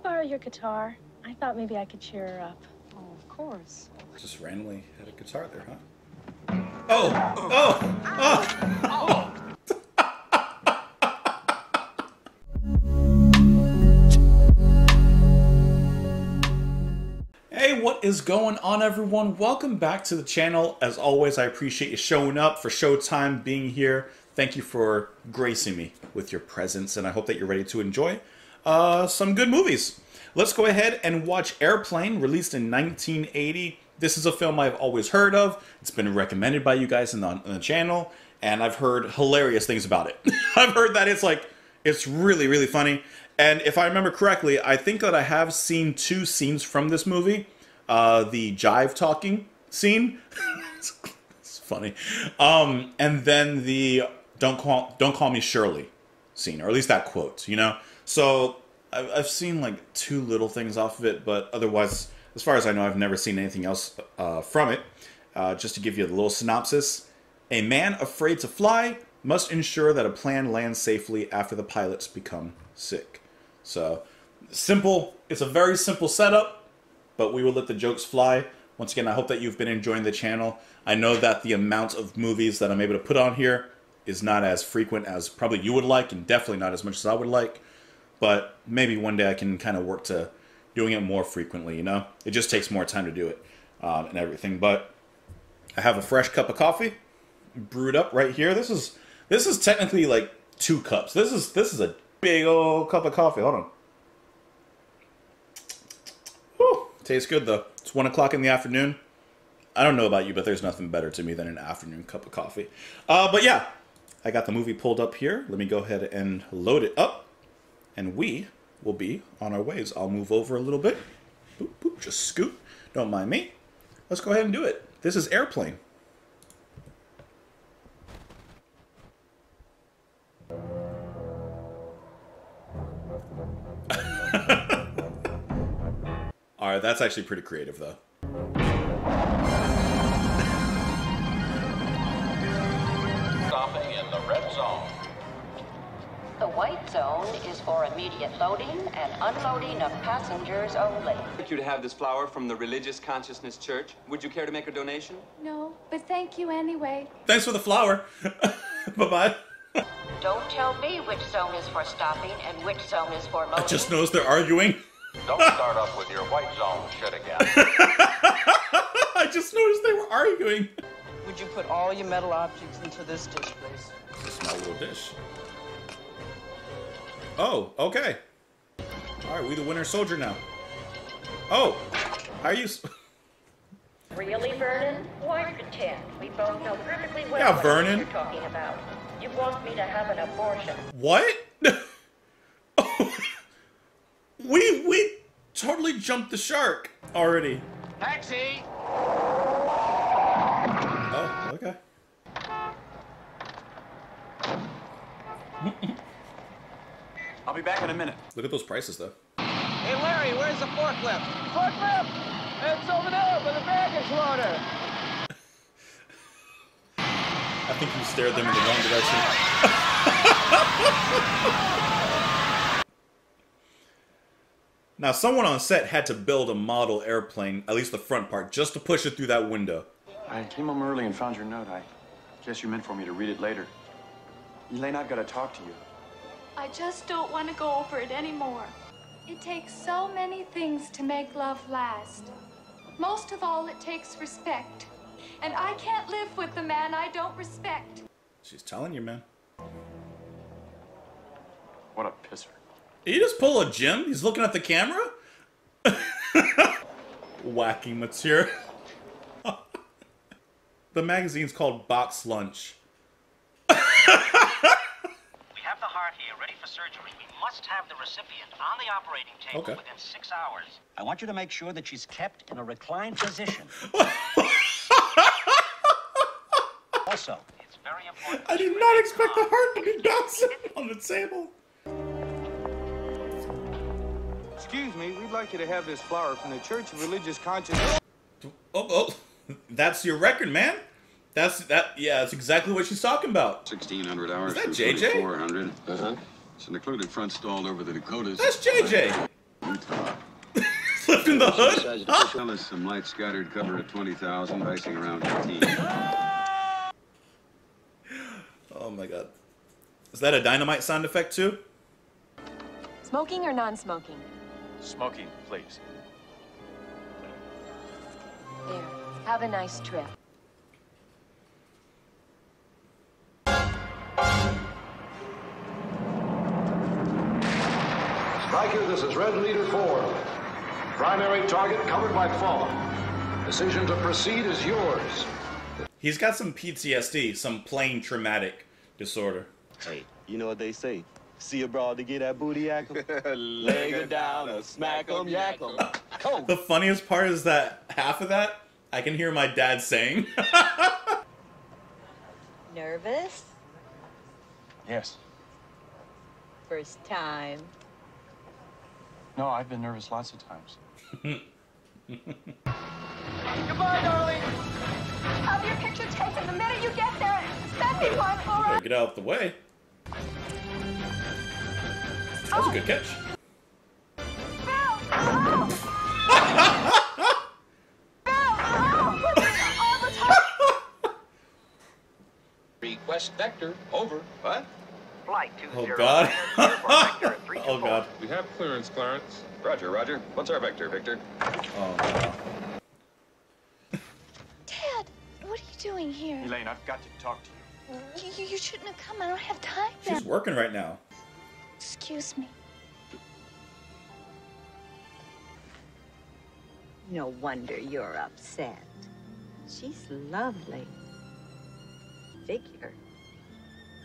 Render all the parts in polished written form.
borrow your guitar? I thought maybe I could cheer her up. Oh, of course. Just randomly had a guitar there, huh? Oh! Oh! Oh! Hey, what is going on, everyone? Welcome back to the channel. As always, I appreciate you showing up for Showtime, being here. Thank you for gracing me with your presence, and I hope that you're ready to enjoy some good movies. Let's go ahead and watch Airplane, released in 1980. This is a film I've always heard of. It's been recommended by you guys on the channel, and I've heard hilarious things about it. I've heard that it's really, really funny. And if I remember correctly, I think that I have seen two scenes from this movie. The jive talking scene. It's funny. And then the don't call me Shirley scene, or at least that quote, you know? So I've seen like two little things off of it, but otherwise, as far as I know, I've never seen anything else from it. Just to give you a little synopsis. A man afraid to fly must ensure that a plane lands safely after the pilots become sick. So, simple. It's a very simple setup, but we will let the jokes fly. Once again, I hope that you've been enjoying the channel. I know that the amount of movies that I'm able to put on here is not as frequent as probably you would like, and definitely not as much as I would like. But maybe one day I can kind of work to doing it more frequently, you know? It just takes more time to do it and everything. But I have a fresh cup of coffee brewed up right here. This is technically like 2 cups. This is a big old cup of coffee. Hold on. Whew. Tastes good though. It's 1 o'clock in the afternoon. I don't know about you, but there's nothing better to me than an afternoon cup of coffee. But yeah, I got the movie pulled up here. Let me go ahead and load it up, and we will be on our ways. I'll move over a little bit. Boop, boop, just scoot. Don't mind me. Let's go ahead and do it. This is Airplane. Alright, that's actually pretty creative, though. Stopping in the red zone. The white zone is for immediate loading and unloading of passengers only. I'd like you to have this flower from the Religious Consciousness Church. Would you care to make a donation? No, but thank you anyway. Thanks for the flower. Bye-bye. Don't tell me which zone is for stopping and which zone is for loading. I just noticed they're arguing. Don't start up with your white zone shit again. I just noticed they were arguing. Would you put all your metal objects into this dish, please? It's a small little dish. Oh, okay. Alright, we the winter soldier now. Oh, how are you... Really, Vernon? Why pretend? We both know perfectly well Yeah, what Vernon. you're talking about. You want me to have an abortion. What? We totally jumped the shark already. Taxi! Oh, okay. I'll be back in a minute. Look at those prices, though. Hey, Larry, where's the forklift? Forklift! It's over there by the baggage loader. I think you stared them in the wrong direction. Now, someone on set had to build a model airplane, at least the front part, just to push it through that window. I came home early and found your note. I guess you meant for me to read it later. Elaine, I've got to talk to you. I just don't want to go over it anymore. It takes so many things to make love last. Most of all, it takes respect. And I can't live with the man I don't respect. She's telling you, man. What a pisser. Did he just pull a Jim? He's looking at the camera? Wacky material. The magazine's called Box Lunch. We have the heart here, ready for surgery. We must have the recipient on the operating table within 6 hours. I want you to make sure that she's kept in a reclined position. Also, it's very important. I did not expect the heart to be bouncing on the table. Excuse me, we'd like you to have this flower from the Church of Religious Consciousness. Oh, that's your record, man. Yeah, that's exactly what she's talking about. 1,600 hours. Is that JJ? 400. It's an included front stall over the Dakotas. That's JJ. Utah. the hood? Tell us some light scattered cover at 20,000, icing around 15. Oh my god. Is that a dynamite sound effect too? Smoking or non-smoking? Smoking, please. There. Have a nice trip. Stryker, this is Red Leader 4. Primary target covered by fog. Decision to proceed is yours. He's got some PTSD, some plain traumatic disorder. Hey, you know what they say? See a broad to get that booty yak 'em? Leg her down or smack 'em, yak 'em. Oh. The funniest part is that half of that I can hear my dad saying. Nervous? Yes. First time? No, I've been nervous lots of times. Goodbye, darling. Have your picture taken the minute you get there. Send me one, all right? Get out of the way. That was a good catch. Request vector, over. What? Flight Oh god. Oh god. We have clearance, Clarence. Roger, Roger. What's our vector, Victor? Oh no. Dad, what are you doing here? Elaine, I've got to talk to you. You shouldn't have come. I don't have time now. She's working right now. Excuse me. No wonder you're upset. She's lovely. Figure.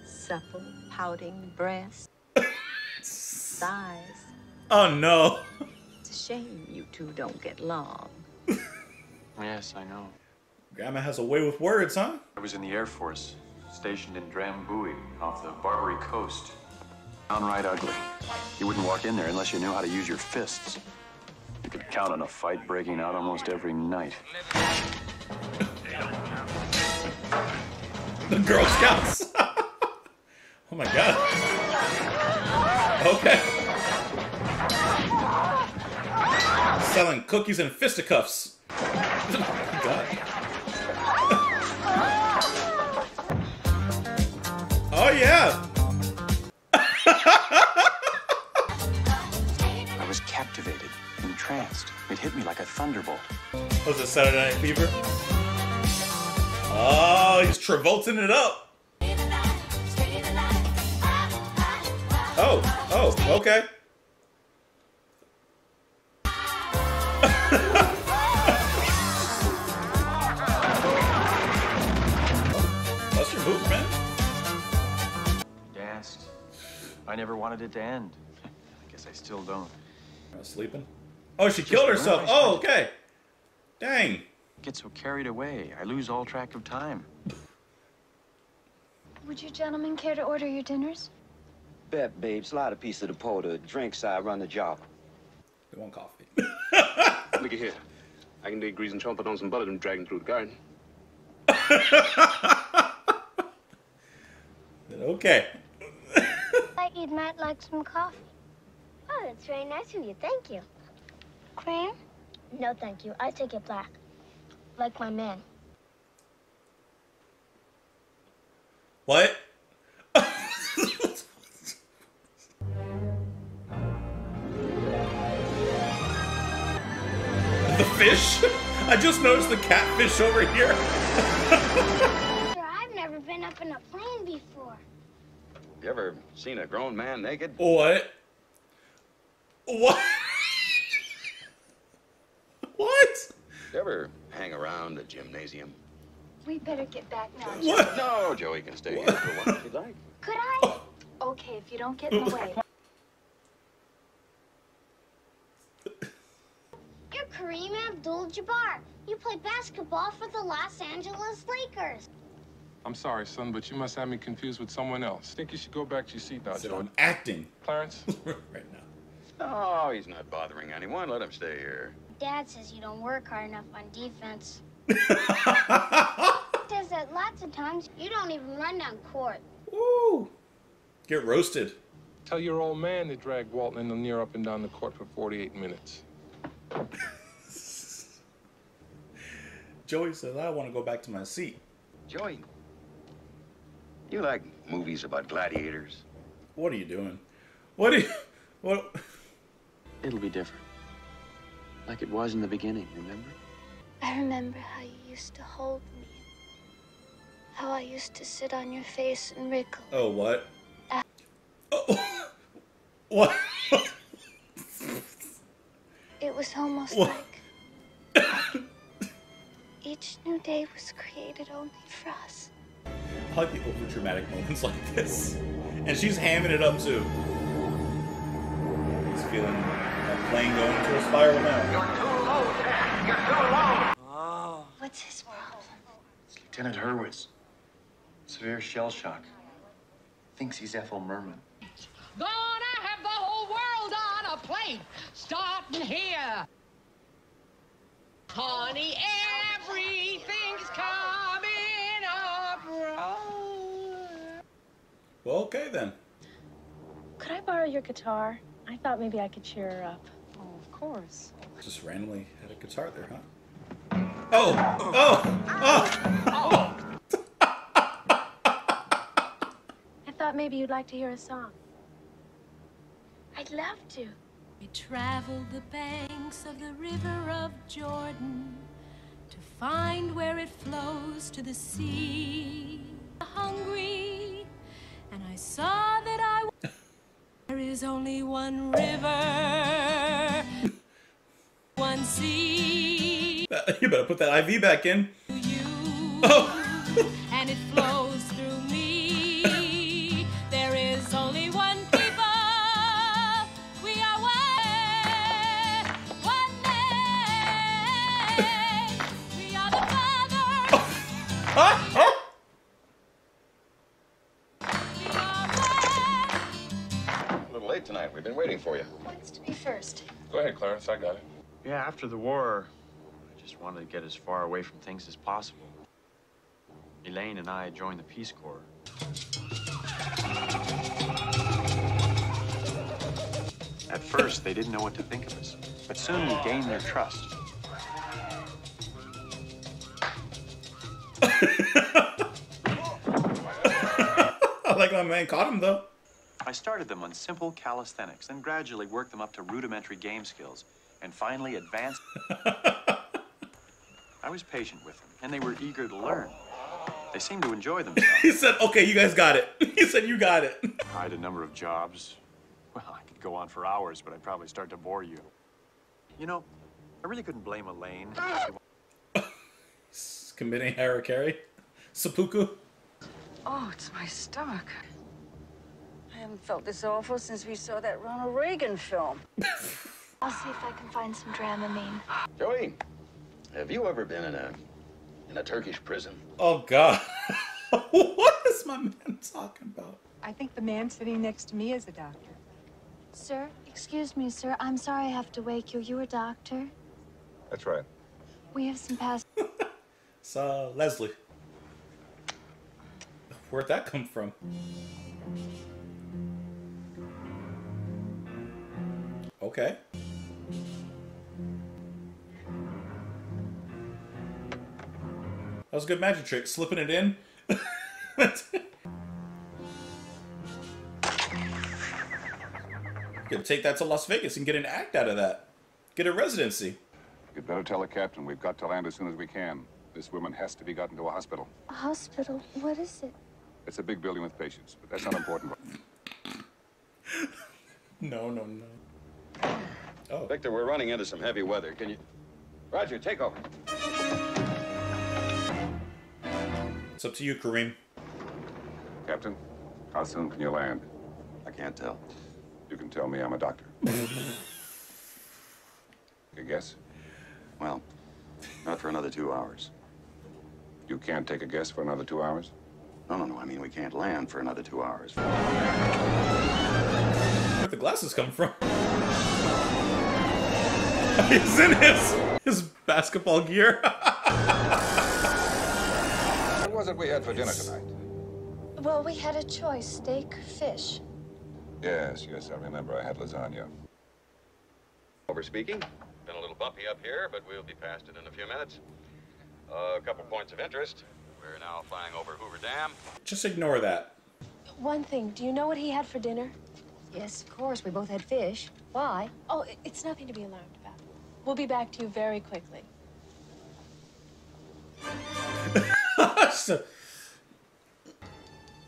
Supple, pouting breasts. Size. Oh no. It's a shame you two don't get along. Yes, I know. Grandma has a way with words, huh? I was in the Air Force, stationed in Drambuie, off the Barbary coast. Downright ugly. You wouldn't walk in there unless you knew how to use your fists. You could count on a fight breaking out almost every night. The Girl Scouts. Oh my god. Okay. Selling cookies and fisticuffs. Oh god. Oh yeah. I was captivated, entranced. It hit me like a thunderbolt. Was it Saturday Night Fever? Oh, he's Travolting it up. Oh, okay. That's your move, man. Danced. I never wanted it to end. I guess I still don't. Sleeping? Oh, she killed herself. Oh, okay. Dang. Get so carried away, I lose all track of time. Would you gentlemen care to order your dinners? Bet, babe, slide a piece of the porter. Drinks, I run the job. They want coffee. Look at here. I can dig grease and trumpet on some butter and drag him through the garden. Okay. I you might like some coffee. Oh, that's very nice of you. Thank you. Cream? No, thank you. I take it black. Like my man. What? The fish? I just noticed the catfish over here. I've never been up in a plane before. You ever seen a grown man naked? What? What? What? You ever hang around the gymnasium? We better get back now. What? No, Joey can stay here for a while if you'd like. Could I? Okay, if you don't get in the way. You're Kareem Abdul-Jabbar. You play basketball for the Los Angeles Lakers. I'm sorry, son, but you must have me confused with someone else. Think you should go back to your seat now, So Joey. I'm acting. Clarence? Right now. No, he's not bothering anyone. Let him stay here. Dad says you don't work hard enough on defense. Says that lots of times you don't even run down court. Woo! Get roasted. Tell your old man to drag Walton and Lanier up and down the court for 48 minutes. Joey says, I want to go back to my seat. Joey, you like movies about gladiators? What are you doing? What are you... What... It'll be different. Like it was in the beginning, remember? I remember how you used to hold me. How I used to sit on your face and wriggle. Oh, what? Oh. What? It was almost What? like each new day was created only for us. I like the over-dramatic moments like this. And she's hamming it up, too. He's feeling that plane going into a spiral now. You're too low, Ted. You're too low. Oh. What's his problem? It's Lieutenant Hurwitz. Severe shell shock. Thinks he's Ethel Merman. Gonna have the whole world on a plate, starting here. Honey, everything's coming up right. Well, okay, then. Could I borrow your guitar? I thought maybe I could cheer her up. Oh, of course. Just randomly had a guitar there, huh? Oh! Oh! Oh! I thought maybe you'd like to hear a song. I'd love to. We traveled the banks of the river of Jordan to find where it flows to the sea. Hungry, and I saw that there is only one river, one sea. You better put that IV back in. Oh. And it flows through me. There is only one people. We are one name. We are the Father. A little late tonight. We've been waiting for you. Who wants to be first? Go ahead, Clarence. I got it. Yeah, after the war, I just wanted to get as far away from things as possible. Elaine and I joined the Peace Corps. At first, they didn't know what to think of us, but soon we gained their trust. I like my man caught him, though. I started them on simple calisthenics, then gradually worked them up to rudimentary game skills, and finally advanced. I was patient with them, and they were eager to learn. They seemed to enjoy themselves. He said, okay, you guys got it. He said, you got it. I had a number of jobs. Well, I could go on for hours, but I'd probably start to bore you. You know, I really couldn't blame Elaine. Committing harakiri. Seppuku. Oh, it's my stomach. I haven't felt this awful since we saw that Ronald Reagan film. I'll see if I can find some Dramamine. Joey, have you ever been in a Turkish prison? Oh, God. What is my man talking about? I think the man sitting next to me is a doctor. Sir, excuse me, sir. I'm sorry I have to wake you. You a doctor? That's right. We have some past... It's Leslie. Where'd that come from? Okay. That was a good magic trick. Slipping it in. You could take that to Las Vegas and get an act out of that. Get a residency. You'd better tell the captain we've got to land as soon as we can. This woman has to be gotten to a hospital. A hospital? What is it? It's a big building with patients, but that's not important. No. Oh. Victor, we're running into some heavy weather. Can you... Roger, take over. It's up to you, Kareem. Captain, how soon can you land? I can't tell. You can tell me I'm a doctor. You guess? Well, not for another 2 hours. You can't take a guess for another 2 hours? No. I mean, we can't land for another 2 hours. Where'd the glasses come from? He's in his basketball gear. What was it we had for dinner tonight? Well, we had a choice, steak or fish. Yes, I remember. I had lasagna. Over speaking. Been a little bumpy up here, but we'll be past it in a few minutes. A couple points of interest. We're now flying over Hoover Dam. Just ignore that. One thing, do you know what he had for dinner? Yes, of course. We both had fish. Why? Oh, it's nothing to be alarmed about. We'll be back to you very quickly.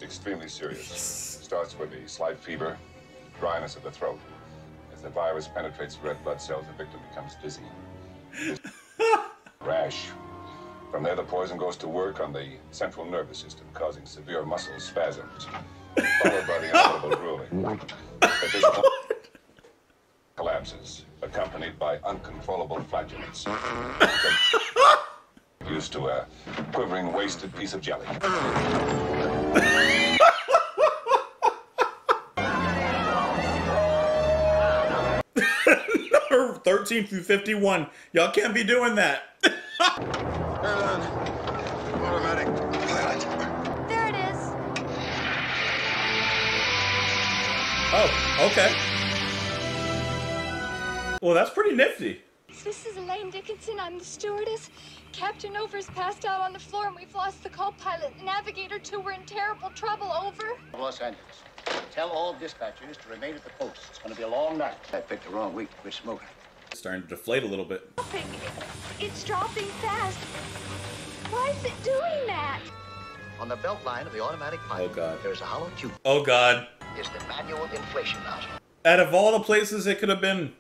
Extremely serious. Starts with a slight fever, dryness of the throat. As the virus penetrates red blood cells, the victim becomes dizzy. Rash. From there, the poison goes to work on the central nervous system, causing severe muscle spasms, followed by the inevitable drooling. The physical collapses, accompanied by uncontrollable flatulence. Used to a quivering, wasted piece of jelly. 13 through 51. Y'all can't be doing that. Automatic pilot. There it is. Oh, okay. Well, that's pretty nifty. This is Elaine Dickinson. I'm the stewardess. Captain Over's passed out on the floor, and we've lost the co-pilot. Navigator 2, we're in terrible trouble. Over. Los Angeles. Tell all dispatchers to remain at the post. It's going to be a long night. I picked the wrong week to quit smoking. It's starting to deflate a little bit. It's dropping fast. Why is it doing that? On the belt line of the automatic pilot, there's a hollow tube. Oh, God. It's the manual inflation nozzle. Out of all the places it could have been.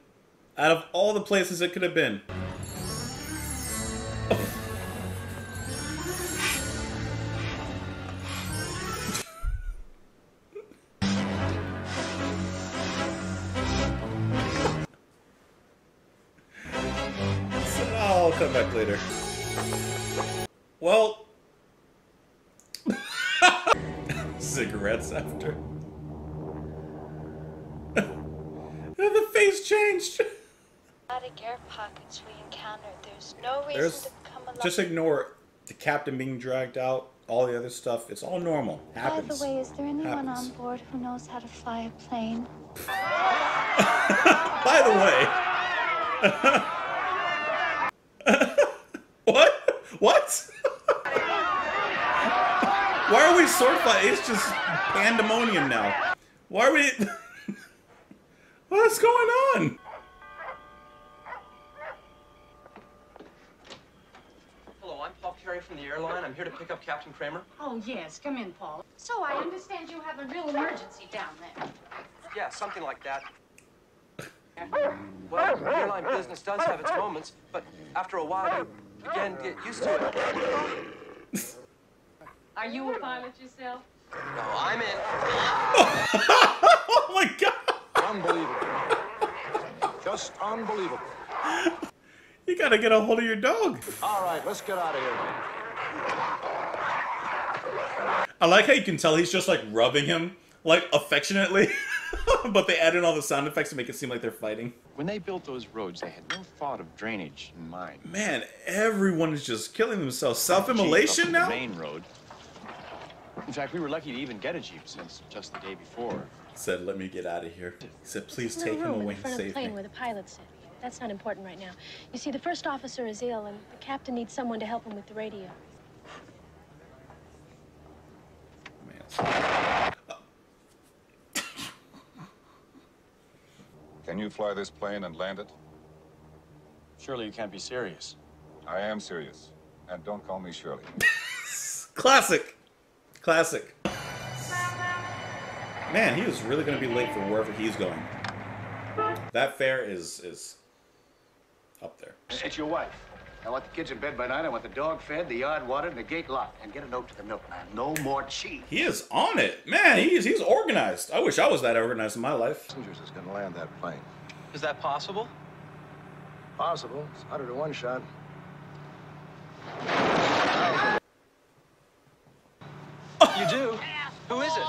Out of all the places it could have been. I'll come back later. Well, cigarettes after. The face changed. Air pockets we encountered. There's no reason to come along. Just ignore the captain being dragged out. All the other stuff. It's all normal. Happens. By the way, is there anyone on board who knows how to fly a plane? By the way. What? What? Why are we sword fighting? It's just pandemonium now. Why are we... What's going on? Hello, I'm Paul Carey from the airline. I'm here to pick up Captain Kramer. Oh, yes. Come in, Paul. So I understand you have a real emergency down there. Yeah, something like that. Well, airline business does have its moments, but after a while, you again get used to it. Are you a pilot yourself? No, I'm in. Oh, my God. Unbelievable. Just unbelievable. You gotta get a hold of your dog. All right, let's get out of here. I like how you can tell he's just like rubbing him, like affectionately, but they add in all the sound effects to make it seem like they're fighting. When they built those roads, they had no thought of drainage in mind. Man, everyone is just killing themselves. Self-immolation now? The main road. In fact, we were lucky to even get a Jeep since just the day before. Said, let me get out of here. He said, please There's take no him room away in and front of the save plane me. where the pilot said. That's not important right now. You see, the first officer is ill, and the captain needs someone to help him with the radio. Can you fly this plane and land it? Surely you can't be serious. I am serious. And don't call me Shirley. Classic. Classic. Man, he was really going to be late for wherever he's going. That fare is up there. It's your wife. I want the kids in bed by night. I want the dog fed, the yard watered, and the gate locked. And get a note to the milkman. No more cheese. He is on it. Man, he's organized. I wish I was that organized in my life. Passengers is gonna land that plane. Is that possible? Possible. It's 100 to 1 shot. You do? Who is it?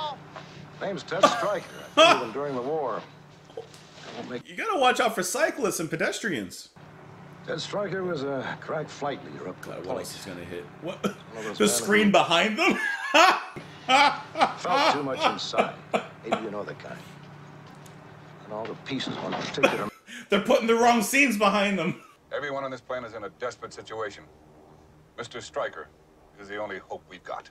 Name's Ted Stryker. I flew him during the war. You gotta watch out for cyclists and pedestrians. Ted Stryker was a crack flight leader up to God, the what point. else is gonna hit? What? those The men screen who- behind them? Felt too much inside. Maybe you know the kind. And all the pieces on particular. They're putting the wrong scenes behind them. Everyone on this plane is in a desperate situation. Mr. Stryker is the only hope we've got.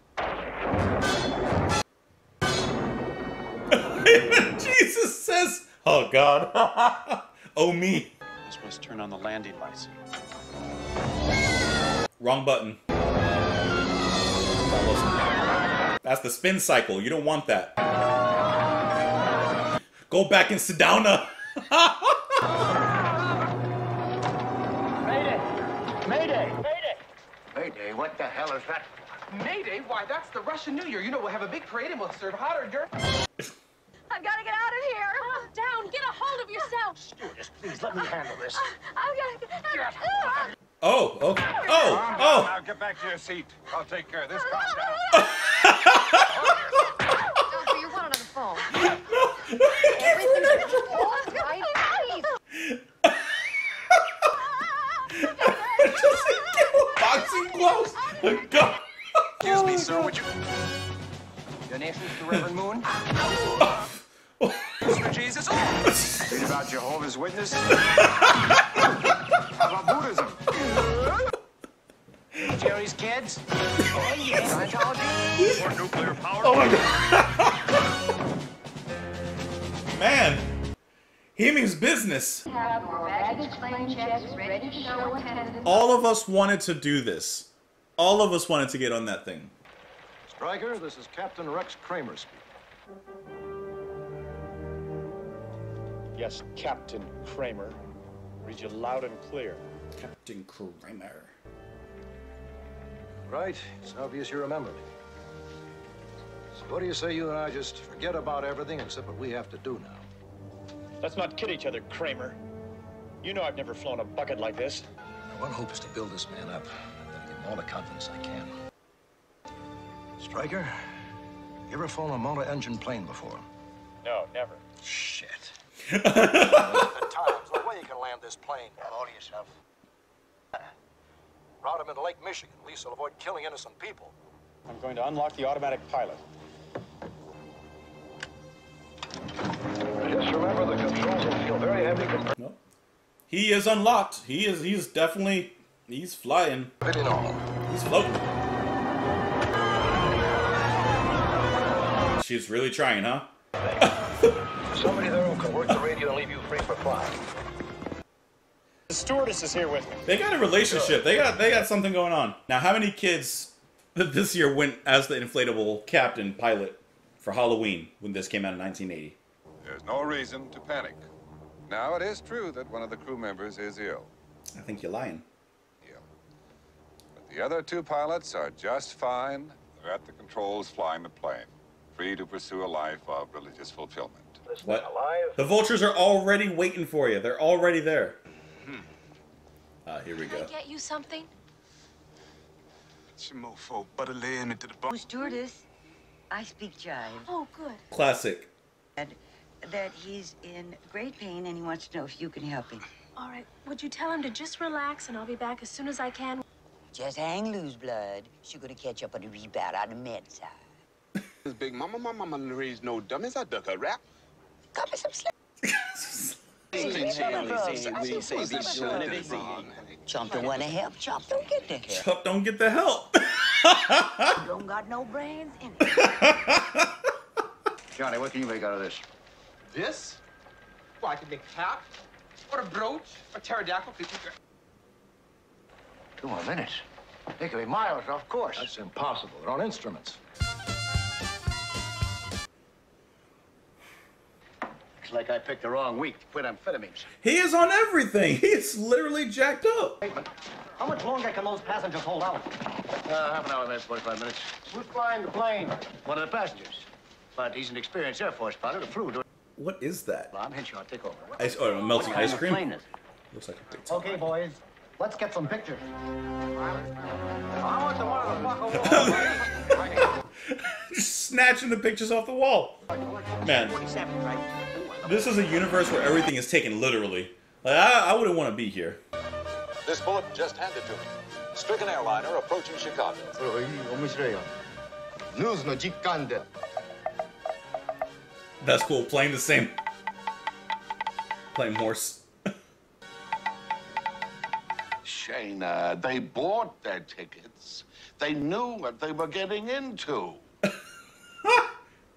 Jesus says, oh God. Oh me. This must turn on the landing lights. Wrong button. That's the spin cycle. You don't want that. Go back and sit down. Mayday! Mayday! Mayday! Mayday, what the hell is that? Mayday? Why, that's the Russian New Year. You know, we'll have a big parade and we'll serve hot hors d'oeuvres. I've got to get out of here. Calm down. Get a hold of yourself. Stewardess, please let me handle this. I've got to get... Oh, okay. Calm down Oh. Now get back to your seat. I'll take care of this. Calm down. Doctor, you're one on the phone. Boxing gloves. God. Excuse me, sir, would you... Donations to Reverend Moon? Mr. Jesus. Read about Jehovah's Witnesses? How about Buddhism? Jerry's kids? Oh, yes. Scientology? Or nuclear power? Oh my God. Man. He means business. All of us wanted to do this. All of us wanted to get on that thing. Stryker, this is Captain Rex Kramer speaking. Yes, Captain Kramer. Read you loud and clear. Captain Kramer. Right, it's obvious you remember me. So what do you say you and I just forget about everything except what we have to do now? Let's not kid each other, Kramer. You know I've never flown a bucket like this. One hope is to build this man up. I've got to give him all the confidence I can. Stryker, you ever flown a multi-engine plane before? No, never. Shit. The times, no way you can land this plane. Hold yourself. Route him into Lake Michigan. At least he'll avoid killing innocent people. I'm going to unlock the automatic pilot. Just remember, the controls will feel very heavy compared. No. He is unlocked. He's definitely, he's flying. He's floating. She's really trying, huh? Somebody there who can work the radio and leave you free for flying. The stewardess is here with me. They got a relationship. They got something going on. Now, how many kids this year went as the inflatable captain pilot for Halloween when this came out in 1980? There's no reason to panic. Now, it is true that one of the crew members is ill. I think you're lying. But the other two pilots are just fine. They're at the controls flying the plane, free to pursue a life of religious fulfillment. What? The vultures are already waiting for you. They're already there. Here we go. Can I get you something? Mofo, butter lamb into the bar. Stewardess, I speak jive. Oh, good. Classic. That he's in great pain and he wants to know if you can help him. All right. Would you tell him to just relax and I'll be back as soon as I can? Just hang loose, blood. She's gonna catch up on the rebound on the med side. This big mama raised no dummies. I duck a rap. Cut me some slack. Chump don't want to help. Chump don't get the help. Chump don't get the help. You don't got no brains in it. Johnny, what can you make out of this? This? Well, I could make a cap, or a brooch, a pterodactyl. 2 more minutes. They could be miles off course. That's impossible. They're on instruments. Looks like I picked the wrong week to quit amphetamines. He is on everything. He's literally jacked up. How much longer can those passengers hold out? Half an hour, maybe 45 minutes. Who's flying the plane? One of the passengers. But he's an experienced Air Force pilot, who flew. What is that? Well, I'm Henshaw. Take over. Melting ice cream? Plane is it? Looks like a big time. Okay, boys. Let's get some pictures. I want the one of the fuck Just snatching the pictures off the wall. Man, this is a universe where everything is taken literally. Like, I wouldn't want to be here. This bulletin just handed to me. Stricken airliner approaching Chicago. News no jikande. That's cool. Playing the same. Playing Morse. Shayna, they bought their tickets. They knew what they were getting into.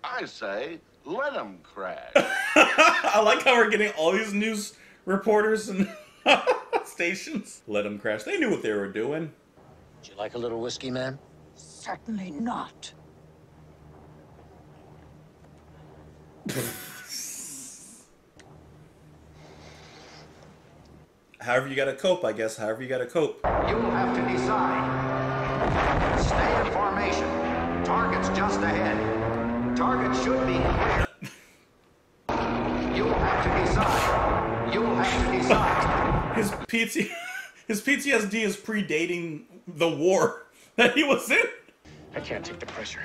I say, let them crash. I like how we're getting all these news reporters and stations. Let them crash. They knew what they were doing. Would you like a little whiskey, man? Certainly not. However you gotta cope, I guess. However you gotta cope. You'll have to decide. Stay in formation. Target's just ahead. Target should be clear. You'll have to decide. You'll have to decide. His PTSD is predating the war that he was in. I can't take the pressure.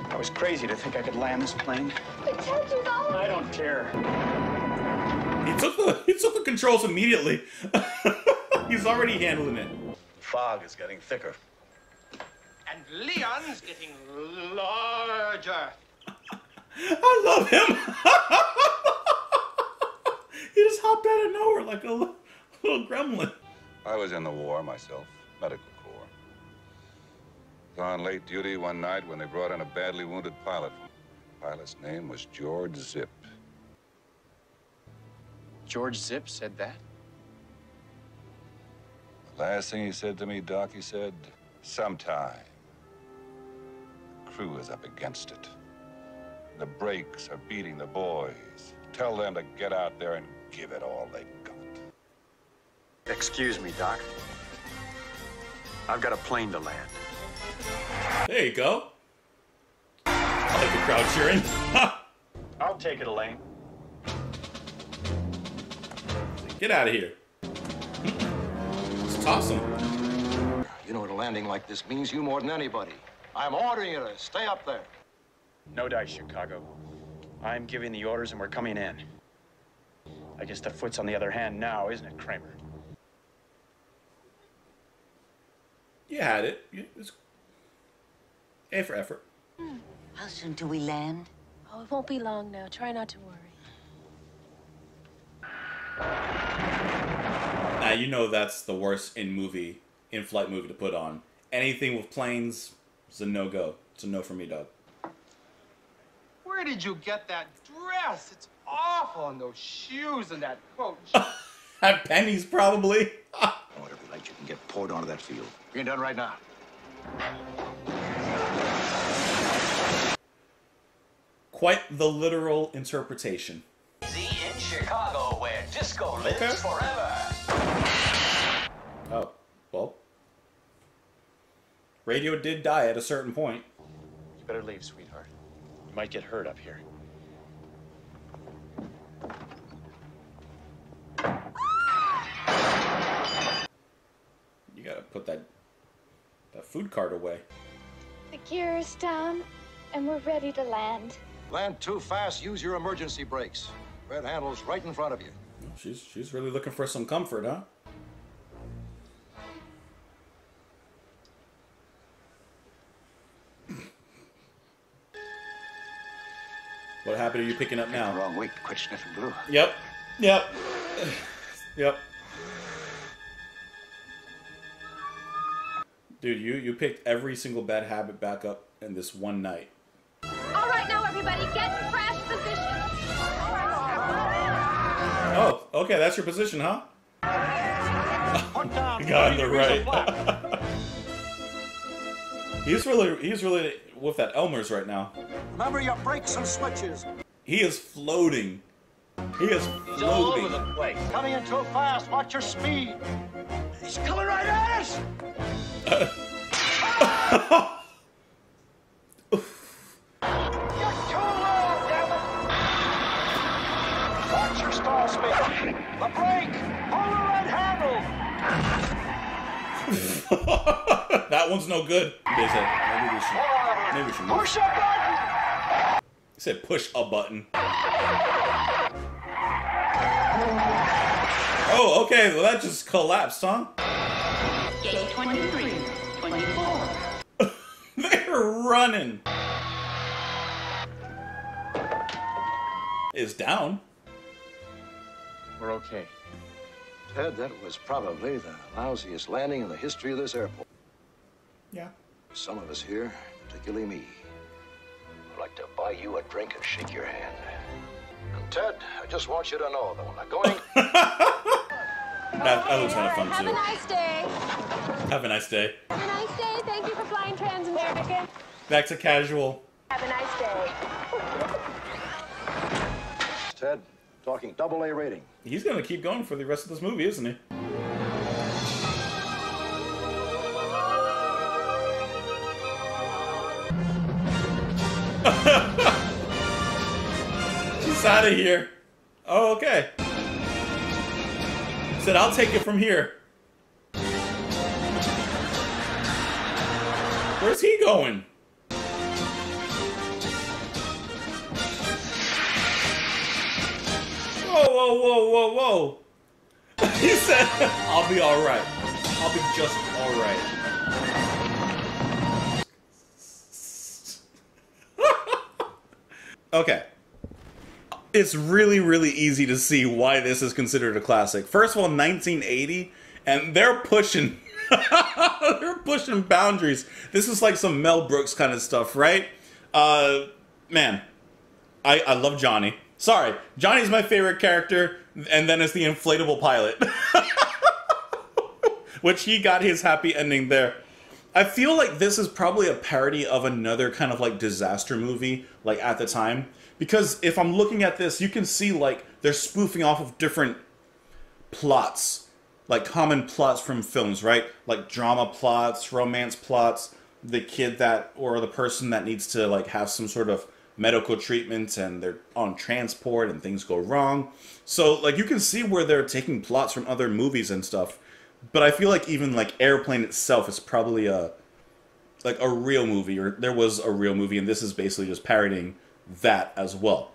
I was crazy to think I could land this plane. I don't care. He took the controls immediately. He's already handling it. Fog is getting thicker. And Leon's getting larger. I love him. He just hopped out of nowhere like a little gremlin. I was in the war myself, medical corps. Was on late duty one night when they brought in a badly wounded pilot. The pilot's name was George Zip. George Zip said that? The last thing he said to me, Doc, he said, sometime. The crew is up against it. The brakes are beating the boys. Tell them to get out there and give it all they've got. Excuse me, Doc. I've got a plane to land. There you go. I like the crowd cheering. I'll take it, Elaine. Get out of here. Just toss him. You know what a landing like this means, you more than anybody. I'm ordering you to stay up there. No dice, Chicago. I'm giving the orders and we're coming in. I guess the foot's on the other hand now, isn't it, Kramer? You had it. It's A for effort. How soon do we land? Oh, it won't be long now. Try not to worry. Now, you know that's the worst in-flight movie to put on. Anything with planes is a no-go. It's a no for me, dog. Where did you get that dress? It's awful, and those shoes and that coat. At Penny's, probably. Whatever light you can get poured onto that field. Being done right now. Quite the literal interpretation. In Chicago, where disco lives forever. Oh, well. Radio did die at a certain point. You better leave, sweetheart. You might get hurt up here. You gotta put that food cart away. The gear is down, and we're ready to land. Land too fast, use your emergency brakes. Red handle's right in front of you. She's really looking for some comfort, huh? What happened are you picking up now? Wrong week to quit sniffing glue. Yep. Yep. Yep. Dude, you picked every single bad habit back up in this one night. All right, now everybody, get in crash position. Oh, okay, that's your position, huh? You got on the right. He's really with that Elmer's right now. Remember your brakes and switches. He is floating. He is He's all over floating. the place. Coming in too fast. Watch your speed. He's coming right at us. Watch your stall speed. The brake. Pull the red handle. That one's no good. They said, maybe we should move. Push a button. He said push a button. Oh, okay. Well, that just collapsed, huh? Gate 23, 24. They're running. It's down. We're okay. Ted, that was probably the lousiest landing in the history of this airport. Yeah. Some of us here, particularly me, would like to buy you a drink and shake your hand. And Ted, I just want you to know that when I'm going... that was kind of fun, Have too. a nice day. Have a nice day. Have a nice day. Thank you for flying Transamerica. Back to casual. Have a nice day. Ted, talking AA rating. He's going to keep going for the rest of this movie, isn't he? She's out of here. Oh, okay. Said, I'll take it from here. Where's he going? Whoa, whoa, whoa, whoa, whoa. He said, I'll be alright. I'll be just alright. Okay. It's really, really easy to see why this is considered a classic. First of all, 1980, and they're pushing... they're pushing boundaries. This is like some Mel Brooks kind of stuff, right? Man, I love Johnny. Sorry, Johnny's my favorite character, and then it's the inflatable pilot. Which he got his happy ending there. I feel like this is probably a parody of another kind of like disaster movie, like at the time. Because if I'm looking at this, you can see like they're spoofing off of different plots. Like common plots from films, right? Like drama plots, romance plots, the kid that, or the person that needs to like have some sort of medical treatment and they're on transport and things go wrong. So like you can see where they're taking plots from other movies and stuff. But I feel like even like Airplane itself is probably a real movie, or there was a real movie, and this is basically just parodying that as well.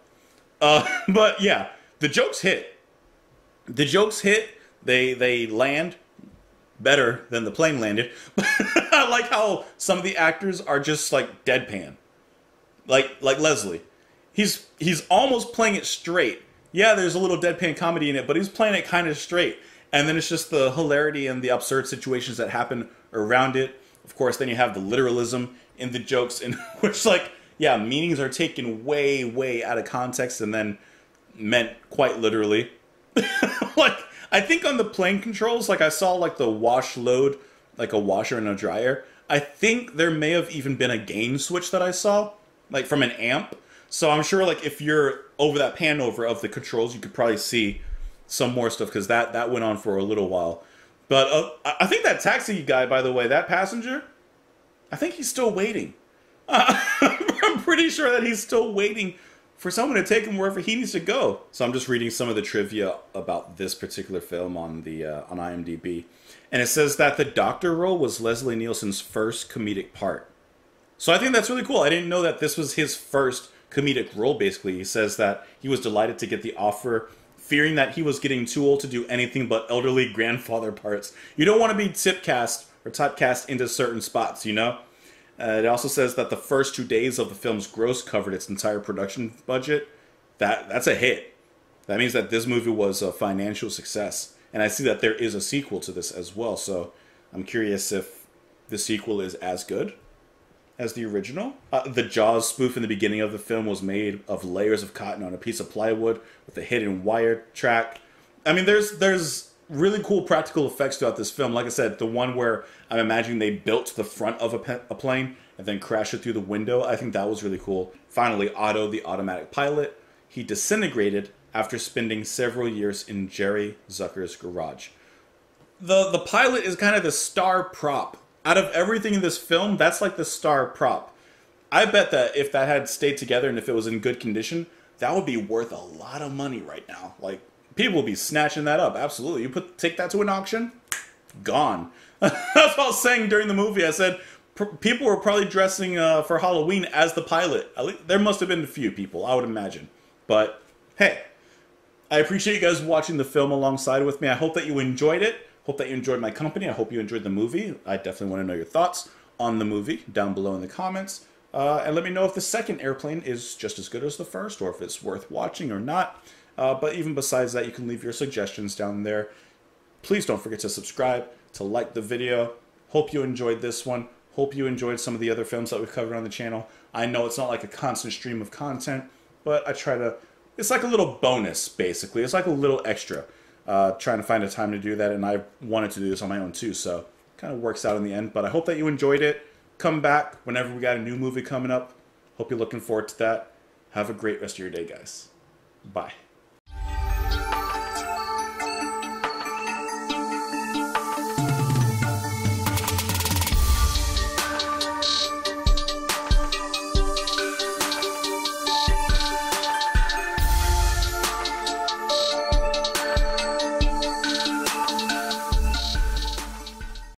But yeah, the jokes hit. The jokes hit. They land better than the plane landed. I like how some of the actors are just like deadpan. Like Leslie. He's almost playing it straight. Yeah, there's a little deadpan comedy in it, but he's playing it kind of straight. And then it's just the hilarity and the absurd situations that happen around it. Of course, then you have the literalism in the jokes, in which, like, yeah, meanings are taken way, way out of context and then meant quite literally. Like, I think on the plane controls, like, I saw, like, the wash load, like a washer and a dryer. I think there may have even been a gain switch that I saw, like, from an amp. So I'm sure, like, if you're over that pan over of the controls, you could probably see some more stuff, because that went on for a little while. But I think that taxi guy, by the way, that passenger, I think he's still waiting. I'm pretty sure that he's still waiting for someone to take him wherever he needs to go. So I'm just reading some of the trivia about this particular film on the on IMDb. And it says that the doctor role was Leslie Nielsen's first comedic part. So I think that's really cool. I didn't know that this was his first comedic role, basically. He says that he was delighted to get the offer, fearing that he was getting too old to do anything but elderly grandfather parts. You don't want to be typecast or typecast into certain spots, you know? It also says that the first 2 days of the film's gross covered its entire production budget. That's a hit. That means that this movie was a financial success. And I see that there is a sequel to this as well, so I'm curious if the sequel is as good as the original. The Jaws spoof in the beginning of the film was made of layers of cotton on a piece of plywood with a hidden wire track. I mean, there's really cool practical effects throughout this film. Like I said, the one where I'm imagining they built the front of a plane and then crashed it through the window, I think that was really cool. Finally, Otto, the automatic pilot, he disintegrated after spending several years in Jerry Zucker's garage. The pilot is kind of the star prop. Out of everything in this film, that's like the star prop. I bet that if that had stayed together and if it was in good condition, that would be worth a lot of money right now. Like, people would be snatching that up. Absolutely. You take that to an auction, gone. That's what I was saying during the movie. I said people were probably dressing for Halloween as the pilot. At least, there must have been a few people, I would imagine. But hey, I appreciate you guys watching the film alongside with me. I hope that you enjoyed it. Hope that you enjoyed my company. I hope you enjoyed the movie. I definitely want to know your thoughts on the movie down below in the comments. And let me know if the second Airplane is just as good as the first, or if it's worth watching or not. But even besides that, you can leave your suggestions down there. Please don't forget to subscribe, to like the video. Hope you enjoyed this one. Hope you enjoyed some of the other films that we've covered on the channel. I know it's not like a constant stream of content, but I try to... It's like a little bonus, basically. It's like a little extra. Trying to find a time to do that, and I wanted to do this on my own too, so it kind of works out in the end. But I hope that you enjoyed it. Come back whenever we got a new movie coming up. Hope you're looking forward to that. Have a great rest of your day, guys. Bye.